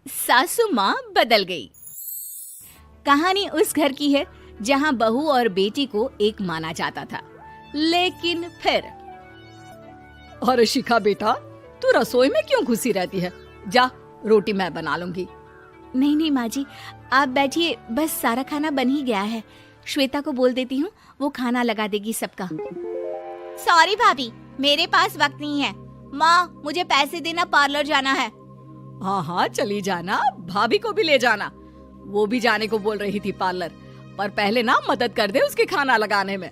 सासू माँ बदल गई। कहानी उस घर की है जहाँ बहू और बेटी को एक माना जाता था, लेकिन फिर अरे शिखा बेटा, तू रसोई में क्यों घुसी रहती है? जा, रोटी मैं बना लूंगी। नहीं नहीं माँ जी, आप बैठिए, बस सारा खाना बन ही गया है। श्वेता को बोल देती हूँ, वो खाना लगा देगी सबका। सॉरी भाभी, मेरे पास वक्त नहीं है। माँ, मुझे पैसे देना, पार्लर जाना है। हाँ हाँ चली जाना, भाभी को भी ले जाना। वो भी जाने को बोल रही थी पार्लर, पर पहले ना मदद कर दे उसके खाना लगाने में।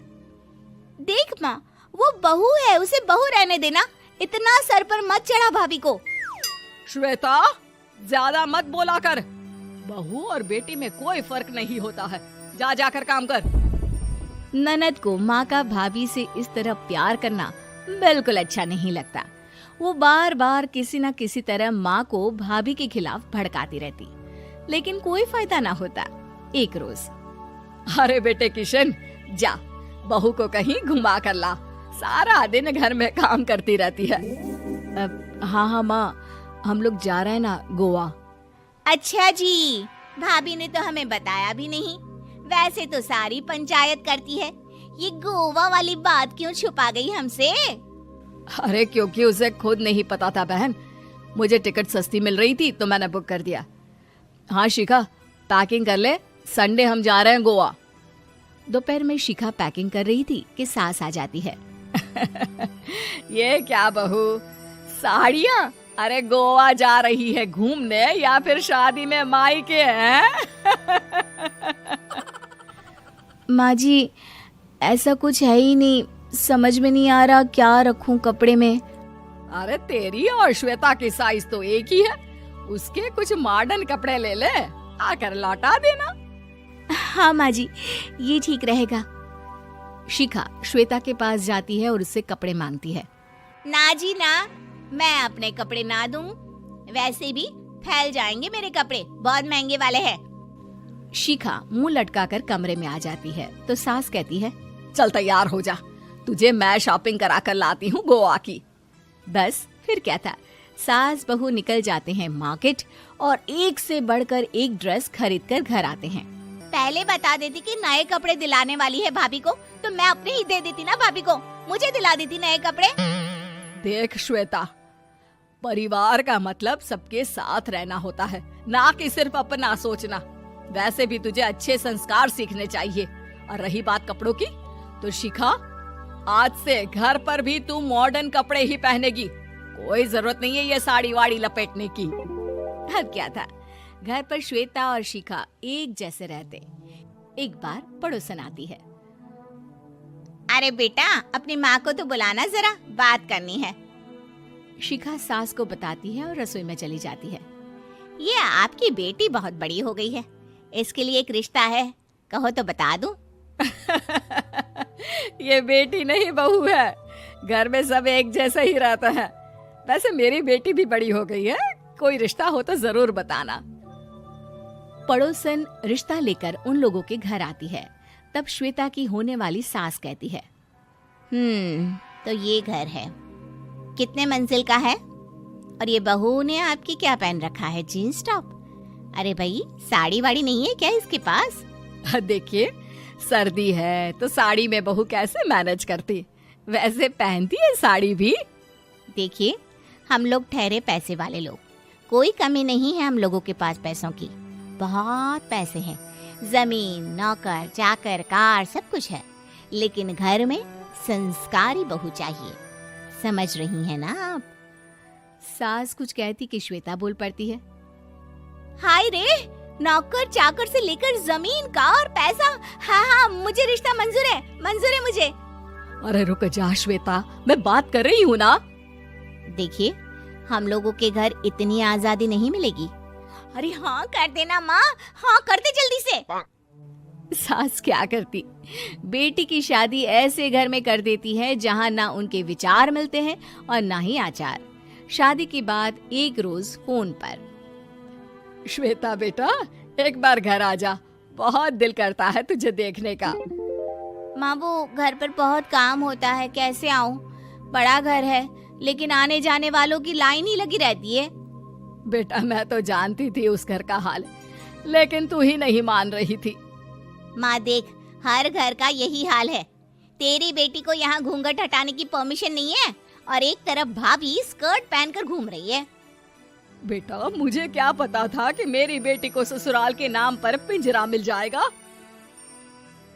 देख माँ, वो बहू है, उसे बहू रहने देना, इतना सर पर मत चढ़ा भाभी को। श्वेता, ज्यादा मत बोला कर। बहू और बेटी में कोई फर्क नहीं होता है। जा जाकर काम कर। ननद को माँ का भाभी से इस तरह प्यार करना बिल्कुल अच्छा नहीं लगता। वो बार बार किसी न किसी तरह माँ को भाभी के खिलाफ भड़काती रहती, लेकिन कोई फायदा ना होता। एक रोज, अरे बेटे किशन, जा बहू को कहीं घुमा कर ला, सारा दिन घर में काम करती रहती है। हाँ हाँ माँ, हम लोग जा रहे हैं ना गोवा। अच्छा जी, भाभी ने तो हमें बताया भी नहीं। वैसे तो सारी पंचायत करती है, ये गोवा वाली बात क्यों छुपा गई हमसे? अरे क्योंकि उसे खुद नहीं पता था बहन। मुझे टिकट सस्ती मिल रही थी तो मैंने बुक कर दिया। हाँ शिखा, पैकिंग कर ले, संडे हम जा रहे हैं गोवा। दोपहर में शिखा पैकिंग कर रही थी कि सास आ जाती है। ये क्या बहू, साड़ियाँ? अरे गोवा जा रही है घूमने या फिर शादी में मायके हैं? माँ जी, ऐसा कुछ है ही नहीं, समझ में नहीं आ रहा क्या रखूं कपड़े में। अरे तेरी और श्वेता की साइज तो एक ही है, उसके कुछ मॉडर्न कपड़े ले ले, आकर लौटा देना। हाँ माँ जी, ये ठीक रहेगा। शिखा श्वेता के पास जाती है और उससे कपड़े मांगती है। ना जी ना, मैं अपने कपड़े ना दूं, वैसे भी फैल जाएंगे मेरे कपड़े, बहुत महंगे वाले हैं। शिखा मुंह लटकाकर कमरे में आ जाती है तो सास कहती है, चल तैयार हो जा, तुझे मैं शॉपिंग करा कर लाती हूँ गोवा की। बस फिर क्या था, सास बहू निकल जाते हैं मार्केट और एक से बढ़कर एक ड्रेस खरीद कर घर आते हैं। पहले बता देती कि नए कपड़े दिलाने वाली है भाभी को, तो मैं अपने ही दे देती ना भाभी को, मुझे दिला देती नए कपड़े। देख श्वेता, परिवार का मतलब सबके साथ रहना होता है, ना कि सिर्फ अपना सोचना। वैसे भी तुझे अच्छे संस्कार सीखने चाहिए। और रही बात कपड़ों की, तो शिखा, आज से घर पर भी तू मॉडर्न कपड़े ही पहनेगी। कोई जरूरत नहीं है ये साड़ी वाड़ी लपेटने की। अब क्या था, घर पर श्वेता और शिखा एक जैसे रहते। एक बार पड़ोसन आती है। अरे बेटा, अपनी माँ को तो बुलाना जरा, बात करनी है। शिखा सास को बताती है और रसोई में चली जाती है। ये आपकी बेटी बहुत बड़ी हो गई है, इसके लिए एक रिश्ता है, कहो तो बता दूं। ये बेटी नहीं बहू है, घर में सब एक जैसा ही रहता है। वैसे मेरी बेटी भी बड़ी हो गई है, कोई रिश्ता हो तो जरूर बताना। पड़ोसन रिश्ता लेकर उन लोगों के घर आती है। तब श्वेता की होने वाली सास कहती है, तो ये घर है, कितने मंजिल का है? और ये बहू ने आपकी क्या पहन रखा है, जीन्स टॉप? अरे भाई, साड़ी वाड़ी नहीं है क्या इसके पास? देखिए, सर्दी है तो साड़ी में बहू कैसे मैनेज करती, वैसे पहनती है साड़ी भी। देखिए, हम लोग ठहरे पैसे वाले लोग, कोई कमी नहीं है हम लोगों के पास पैसों की, बहुत पैसे हैं, जमीन, नौकर चाकर, कार, सब कुछ है, लेकिन घर में संस्कारी बहू चाहिए। समझ रही हैं ना आप? सास कुछ कहती कि श्वेता बोल पड़ती है, हाय रे, नौकर चाकर से लेकर जमीन, कार, पैसा, हाँ हाँ, मुझे रिश्ता मंजूर है, मंजूर है मुझे। अरे रुक जा श्वेता, मैं बात कर रही हूँ ना। देखिए, हम लोगों के घर इतनी आजादी नहीं मिलेगी। अरे हाँ कर देना माँ, हाँ कर दे जल्दी से। सास क्या करती, बेटी की शादी ऐसे घर में कर देती है जहाँ ना उनके विचार मिलते हैं और ना ही आचार। शादी के बाद एक रोज फोन पर, श्वेता बेटा, एक बार घर आ जा, बहुत दिल करता है तुझे देखने का। माँ, वो घर पर बहुत काम होता है, कैसे आऊँ? बड़ा घर है, लेकिन आने जाने वालों की लाइन ही लगी रहती है। बेटा मैं तो जानती थी उस घर का हाल, लेकिन तू ही नहीं मान रही थी। माँ देख, हर घर का यही हाल है। तेरी बेटी को यहाँ घूंघट हटाने की परमिशन नहीं है और एक तरफ भाभी स्कर्ट पहनकर घूम रही है। बेटा मुझे क्या पता था कि मेरी बेटी को ससुराल के नाम पर पिंजरा मिल जाएगा।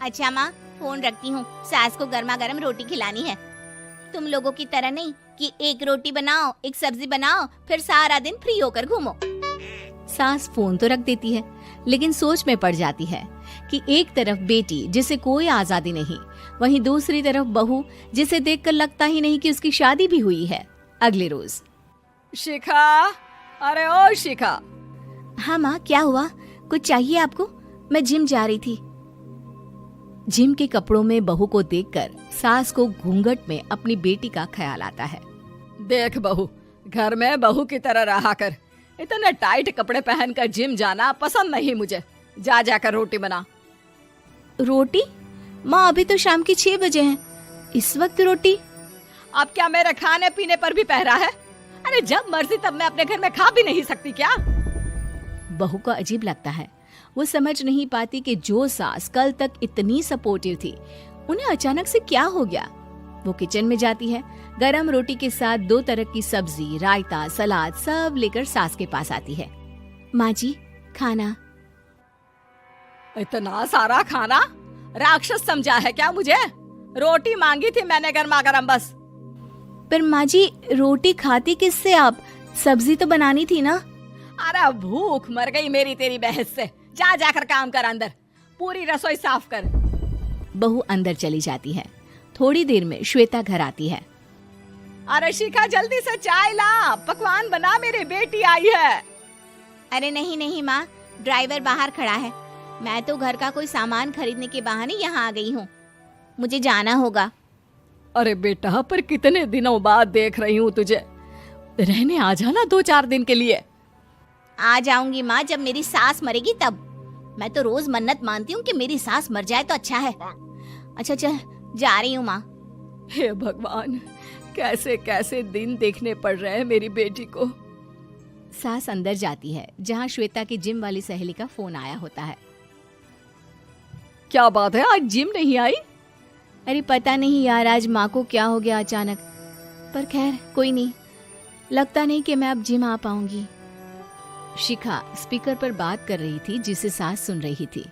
अच्छा माँ, फोन रखती हूँ, सास को गर्मा गर्म रोटी खिलानी है। तुम लोगों की तरह नहीं कि एक रोटी बनाओ, एक सब्जी बनाओ, फिर सारा दिन फ्री होकर घूमो। सास फोन तो रख देती है, लेकिन सोच में पड़ जाती है कि एक तरफ बेटी जिसे कोई आजादी नहीं, वहीं दूसरी तरफ बहू जिसे देखकर लगता ही नहीं कि उसकी शादी भी हुई है। अगले रोज। शिखा, अरे ओ शिखा। हाँ माँ, क्या हुआ? कुछ चाहिए आपको? मैं जिम जा रही थी। जिम के कपड़ों में बहू को देखकर सास को घूंघट में अपनी बेटी का ख्याल आता है। देख बहू, घर में बहू की तरह रहा कर। इतने टाइट कपड़े पहनकर जिम जाना पसंद नहीं मुझे। जा जाकर रोटी बना। रोटी? माँ अभी तो शाम के 6 बजे हैं, इस वक्त रोटी? अब क्या मेरे खाने पीने पर भी पहरा है? अरे जब मर्जी तब मैं अपने घर में खा भी नहीं सकती क्या? बहू को अजीब लगता है। वो समझ नहीं पाती कि जो सास कल तक इतनी सपोर्टिव थी, उन्हें अचानक से क्या हो गया। वो किचन में जाती है, गरम रोटी के साथ 2 तरह की सब्जी, रायता, सलाद सब लेकर सास के पास आती है। माँ जी, खाना। इतना सारा खाना? राक्षस समझा है क्या मुझे? रोटी मांगी थी मैंने गर्मा गर्म बस। पर माँ जी, रोटी खाती किससे आप? सब्जी तो बनानी थी ना। अरे भूख मर गई मेरी तेरी बहस से। जा जाकर काम कर, अंदर पूरी रसोई साफ कर। बहू अंदर चली जाती है। थोड़ी देर में श्वेता घर आती है। अरे शिखा जल्दी से चाय ला, पकवान बना, मेरी बेटी आई है। अरे नहीं नहीं माँ, ड्राइवर बाहर खड़ा है। मैं तो घर का कोई सामान खरीदने के बहाने यहाँ आ गई हूँ, मुझे जाना होगा। अरे बेटा, पर कितने दिनों बाद देख रही हूँ तुझे, रहने आ जाना 2-4 दिन के लिए। आ जाऊंगी माँ, जब मेरी सास मरेगी तब। मैं तो रोज मन्नत मानती हूँ कि मेरी सास मर जाए तो अच्छा है। अच्छा चल, जा रही हूँ माँ। हे भगवान, कैसे कैसे दिन देखने पड़ रहे हैं मेरी बेटी को। सास अंदर जाती है, जहाँ श्वेता की जिम वाली सहेली का फोन आया होता है। क्या बात है, आज जिम नहीं आई? अरे पता नहीं यार, आज माँ को क्या हो गया अचानक। पर खैर कोई नहीं, लगता नहीं कि मैं अब जिम आ पाऊंगी। शिखा स्पीकर पर बात कर रही थी, जिसे सास सुन रही थी।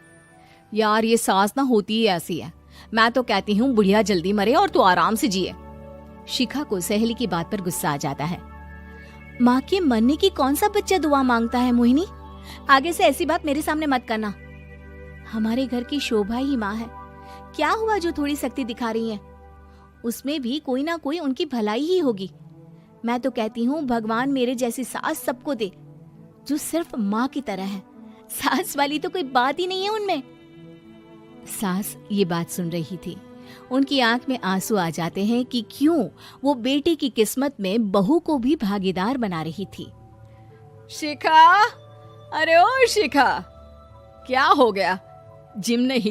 यार ये सास ना होती ही ऐसी है। मैं तो कहती हूँ बुढ़िया जल्दी मरे और तू आराम से जिए। शिखा को सहेली की बात पर गुस्सा आ जाता है। माँ के मरने की कौन सा बच्चा दुआ मांगता है मोहिनी? आगे से ऐसी बात मेरे सामने मत करना। हमारे घर की शोभा ही माँ है। क्या हुआ जो थोड़ी सख्ती दिखा रही है? उसमें भी कोई ना कोई उनकी भलाई ही होगी। मैं तो कहती हूँ भगवान मेरे जैसी सास सबको दे, जो सिर्फ माँ की तरह है। सास वाली तो कोई बात ही नहीं है उनमें। सास ये बात सुन रही थी। उनकी आंख में आंसू आ जाते हैं कि क्यों वो बेटे की किस्मत में बहू को भी भागीदार बना रही थी। शिखा, अरे ओ शिखा, क्या हो गया? जिम नहीं